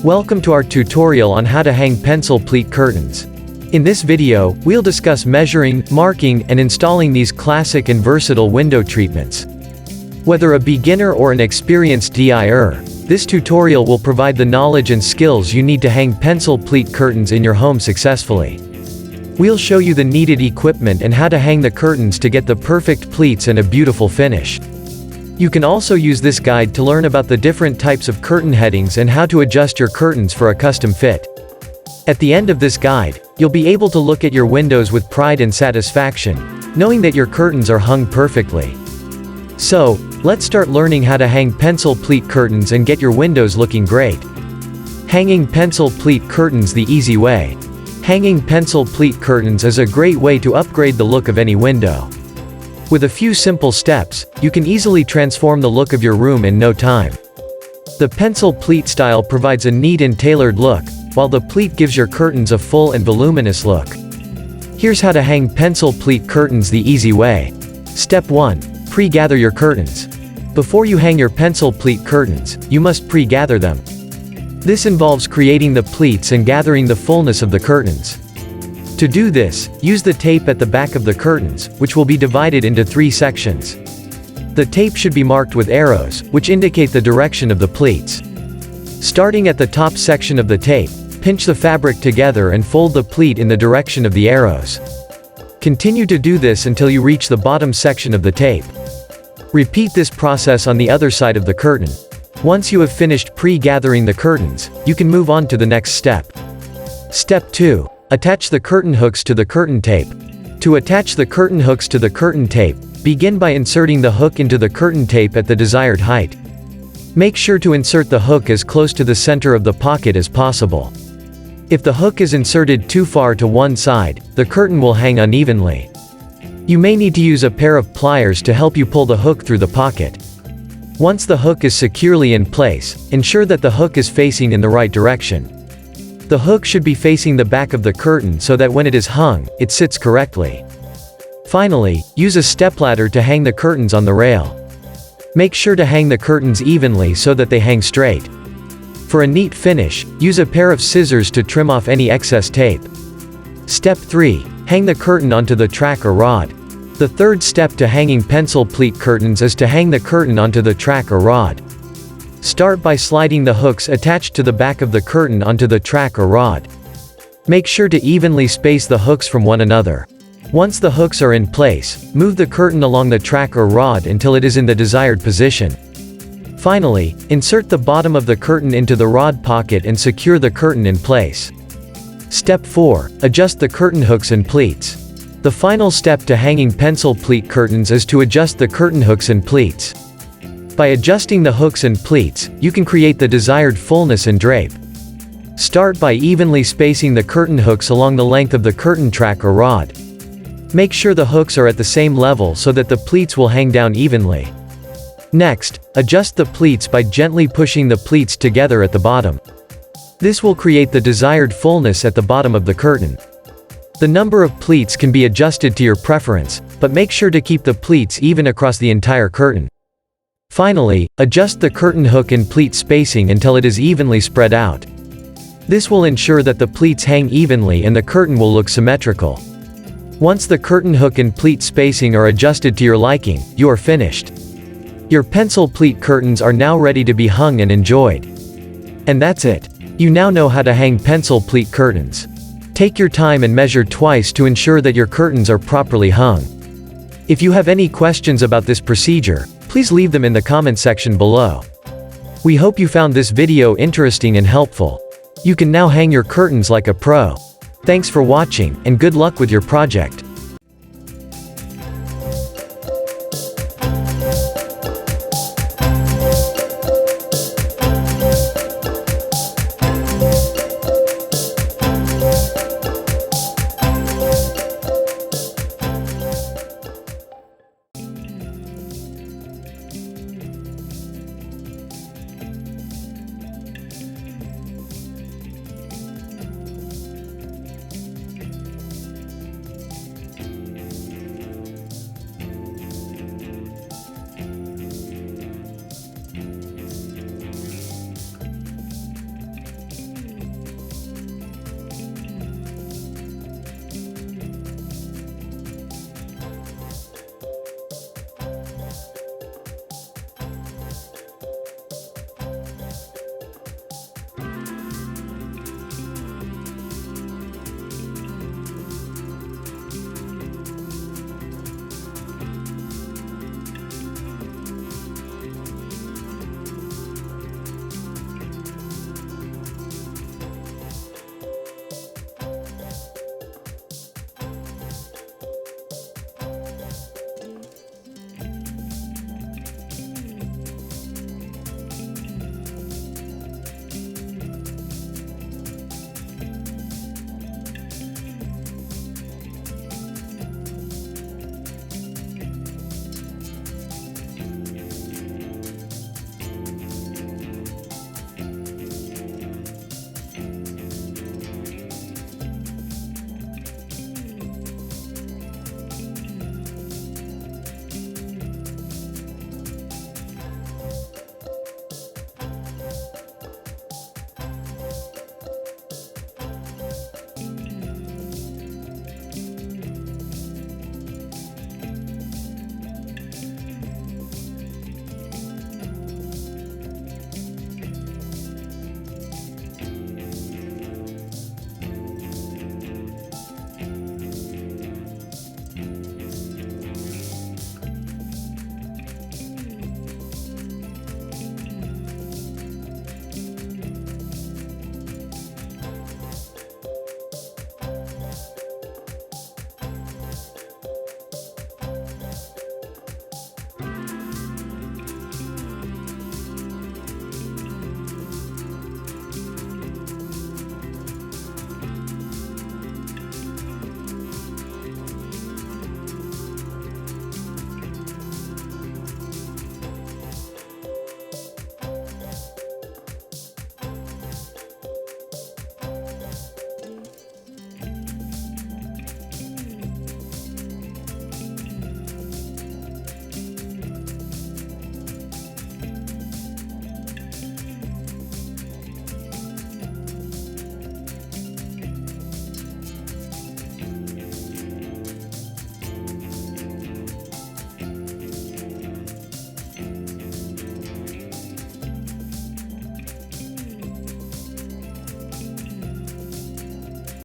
Welcome to our tutorial on how to hang pencil pleat curtains. In this video, we'll discuss measuring, marking, and installing these classic and versatile window treatments. Whether a beginner or an experienced DIYer, this tutorial will provide the knowledge and skills you need to hang pencil pleat curtains in your home successfully. We'll show you the needed equipment and how to hang the curtains to get the perfect pleats and a beautiful finish. You can also use this guide to learn about the different types of curtain headings and how to adjust your curtains for a custom fit. At the end of this guide, you'll be able to look at your windows with pride and satisfaction, knowing that your curtains are hung perfectly. So, let's start learning how to hang pencil pleat curtains and get your windows looking great. Hanging pencil pleat curtains the easy way. Hanging pencil pleat curtains is a great way to upgrade the look of any window. With a few simple steps, you can easily transform the look of your room in no time. The pencil pleat style provides a neat and tailored look, while the pleat gives your curtains a full and voluminous look. Here's how to hang pencil pleat curtains the easy way. Step 1. Pre-gather your curtains. Before you hang your pencil pleat curtains, you must pre-gather them. This involves creating the pleats and gathering the fullness of the curtains. To do this, use the tape at the back of the curtains, which will be divided into 3 sections. The tape should be marked with arrows, which indicate the direction of the pleats. Starting at the top section of the tape, pinch the fabric together and fold the pleat in the direction of the arrows. Continue to do this until you reach the bottom section of the tape. Repeat this process on the other side of the curtain. Once you have finished pre-gathering the curtains, you can move on to the next step. Step 2. Attach the curtain hooks to the curtain tape. To attach the curtain hooks to the curtain tape, begin by inserting the hook into the curtain tape at the desired height. Make sure to insert the hook as close to the center of the pocket as possible. If the hook is inserted too far to one side, the curtain will hang unevenly. You may need to use a pair of pliers to help you pull the hook through the pocket. Once the hook is securely in place, ensure that the hook is facing in the right direction. The hook should be facing the back of the curtain so that when it is hung, it sits correctly. Finally, use a stepladder to hang the curtains on the rail. Make sure to hang the curtains evenly so that they hang straight. For a neat finish, use a pair of scissors to trim off any excess tape. Step 3. Hang the curtain onto the track or rod. The third step to hanging pencil pleat curtains is to hang the curtain onto the track or rod. Start by sliding the hooks attached to the back of the curtain onto the track or rod. Make sure to evenly space the hooks from one another. Once the hooks are in place, move the curtain along the track or rod until it is in the desired position. Finally, insert the bottom of the curtain into the rod pocket and secure the curtain in place. Step 4. Adjust the curtain hooks and pleats. The final step to hanging pencil pleat curtains is to adjust the curtain hooks and pleats. By adjusting the hooks and pleats, you can create the desired fullness and drape. Start by evenly spacing the curtain hooks along the length of the curtain track or rod. Make sure the hooks are at the same level so that the pleats will hang down evenly. Next, adjust the pleats by gently pushing the pleats together at the bottom. This will create the desired fullness at the bottom of the curtain. The number of pleats can be adjusted to your preference, but make sure to keep the pleats even across the entire curtain. Finally, adjust the curtain hook and pleat spacing until it is evenly spread out. This will ensure that the pleats hang evenly and the curtain will look symmetrical. Once the curtain hook and pleat spacing are adjusted to your liking, you are finished. Your pencil pleat curtains are now ready to be hung and enjoyed. And that's it. You now know how to hang pencil pleat curtains. Take your time and measure twice to ensure that your curtains are properly hung. If you have any questions about this procedure, please leave them in the comment section below. We hope you found this video interesting and helpful. You can now hang your curtains like a pro. Thanks for watching, and good luck with your project.